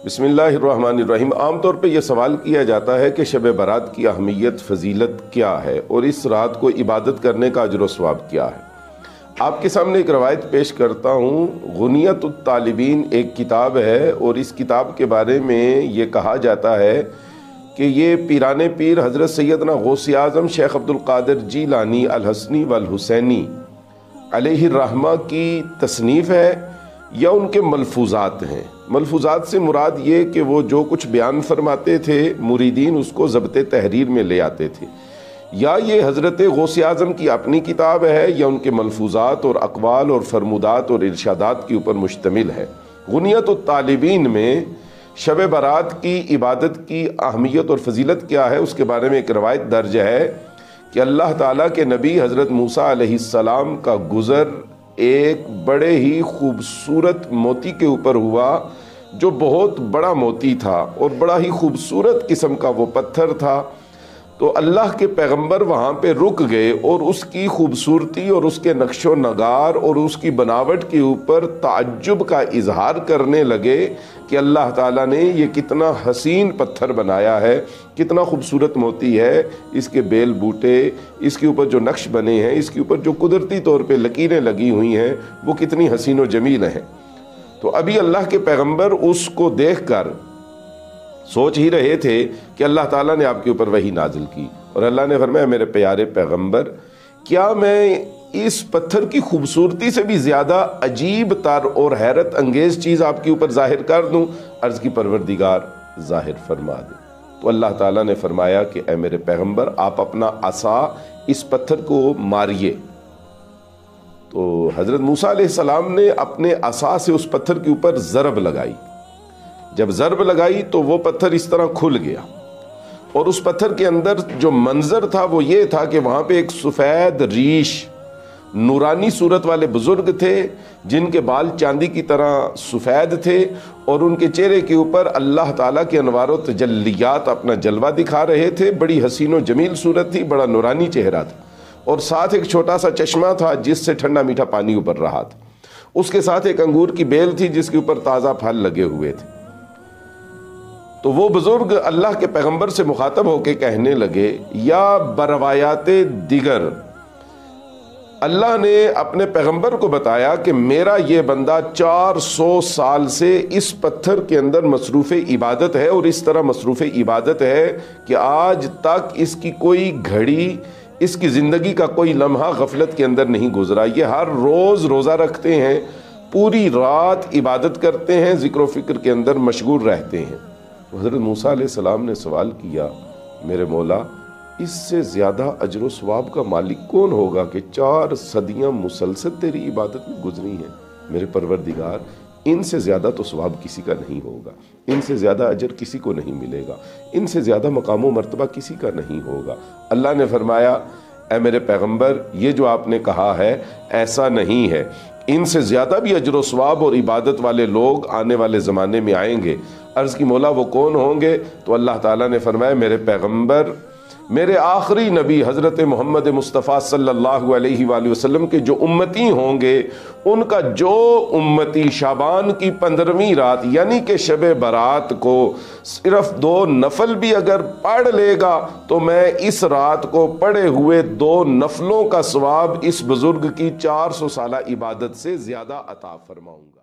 بسم اللہ الرحمن الرحیم۔ عام طور پہ یہ سوال کیا جاتا ہے کہ شب برات کی اہمیت فضیلت کیا ہے اور اس رات کو عبادت کرنے کا اجر و ثواب کیا ہے۔ آپ کے سامنے ایک روایت پیش کرتا ہوں۔ غنیۃ الطالبین ایک کتاب ہے اور اس کتاب کے بارے میں یہ کہا جاتا ہے کہ یہ پیران پیر حضرت سیدنا غوث اعظم شیخ عبد القادر جیلانی الحسنی والحسینی علیہ الرحمہ کی تصنیف ہے یا ان کے ملفوظات ہیں۔ ملفوظات سے مراد یہ کہ وہ جو کچھ بیان فرماتے تھے مریدین اس کو ضبط تحریر میں لے آتے تھے، یا یہ حضرت غوث اعظم کی اپنی کتاب ہے یا ان کے ملفوظات اور اقوال اور فرمودات اور ارشادات کے اوپر مشتمل ہے۔ غنیۃ الطالبین میں شب برات کی عبادت کی اہمیت اور فضیلت کیا ہے اس کے بارے میں ایک روایت درج ہے کہ اللہ تعالیٰ کے نبی حضرت موسیٰ علیہ السلام کا گزر ایک بڑے ہی خوبصورت موتی کے اوپر ہوا، جو بہت بڑا موتی تھا اور بڑا ہی خوبصورت قسم کا وہ پتھر تھا۔ تو اللہ کے پیغمبر وہاں پہ رک گئے اور اس کی خوبصورتی اور اس کے نقش و نگار اور اس کی بناوٹ کے اوپر تعجب کا اظہار کرنے لگے کہ اللہ تعالیٰ نے یہ کتنا حسین پتھر بنایا ہے، کتنا خوبصورت موتی ہے، اس کے بیل بوٹے، اس کے اوپر جو نقش بنے ہیں، اس کے اوپر جو قدرتی طور پہ لکیریں لگی ہوئی ہیں وہ کتنی حسین و جمیل ہیں۔ تو ابھی اللہ کے پیغمبر اس کو دیکھ کر سوچ ہی رہے تھے کہ اللہ تعالیٰ نے آپ کے اوپر وحی نازل کی، اور اللہ نے فرمایا میرے پیارے پیغمبر، کیا میں اس پتھر کی خوبصورتی سے بھی زیادہ عجیب تر اور حیرت انگیز چیز آپ کے اوپر ظاہر کر دوں؟ عرض کی پروردگار ظاہر فرما دے۔ تو اللہ تعالیٰ نے فرمایا کہ اے میرے پیغمبر آپ اپنا عصا اس پتھر کو ماریے۔ تو حضرت موسیٰ علیہ السلام نے اپنے عصا سے اس پتھر کے اوپر ضرب لگائی۔ جب ضرب لگائی تو وہ پتھر اس طرح کھل گیا، اور اس پتھر کے اندر جو منظر تھا وہ یہ تھا کہ وہاں پہ ایک سفید ریش نورانی صورت والے بزرگ تھے جن کے بال چاندی کی طرح سفید تھے، اور ان کے چہرے کے اوپر اللہ تعالیٰ کے انوار و تجلیات اپنا جلوہ دکھا رہے تھے۔ بڑی حسین و جمیل صورت تھی، بڑا نورانی چہرہ تھا، اور ساتھ ایک چھوٹا سا چشمہ تھا جس سے ٹھنڈا میٹھا پانی ابل رہا تھا۔ اس کے ساتھ ایک انگور کی بیل تھی جس کے اوپر تازہ پھل لگے ہوئے تھے۔ تو وہ بزرگ اللہ کے پیغمبر سے مخاطب ہو کے کہنے لگے، یا بروایات دیگر اللہ نے اپنے پیغمبر کو بتایا کہ میرا یہ بندہ 400 سال سے اس پتھر کے اندر مصروف عبادت ہے، اور اس طرح مصروف عبادت ہے کہ آج تک اس کی کوئی گھڑی، اس کی زندگی کا کوئی لمحہ غفلت کے اندر نہیں گزرا۔ یہ ہر روز روزہ رکھتے ہیں، پوری رات عبادت کرتے ہیں، ذکر و فکر کے اندر مشغول رہتے ہیں۔ حضرت موسیٰ علیہ السلام نے سوال کیا، میرے مولا اس سے زیادہ اجر و ثواب کا مالک کون ہوگا کہ 4 صدیاں مسلسل تیری عبادت میں گزری ہیں؟ میرے پروردگار، ان سے زیادہ تو ثواب کسی کا نہیں ہوگا، ان سے زیادہ اجر کسی کو نہیں ملے گا، ان سے زیادہ مقام و مرتبہ کسی کا نہیں ہوگا۔ اللہ نے فرمایا اے میرے پیغمبر، یہ جو آپ نے کہا ہے ایسا نہیں ہے، ان سے زیادہ بھی اجر و ثواب اور عبادت والے لوگ آنے والے زمانے میں آئیں گے۔ عرض کی مولا وہ کون ہوں گے؟ تو اللہ تعالیٰ نے فرمایا میرے پیغمبر، میرے آخری نبی حضرت محمد مصطفیٰ صلی اللہ علیہ وآلہ وسلم کے جو امتی ہوں گے، ان کا جو امتی شعبان کی 15ویں رات یعنی کہ شب برات کو صرف 2 نفل بھی اگر پڑھ لے گا تو میں اس رات کو پڑھے ہوئے 2 نفلوں کا ثواب اس بزرگ کی 400 سالہ عبادت سے زیادہ عطا فرماؤں گا۔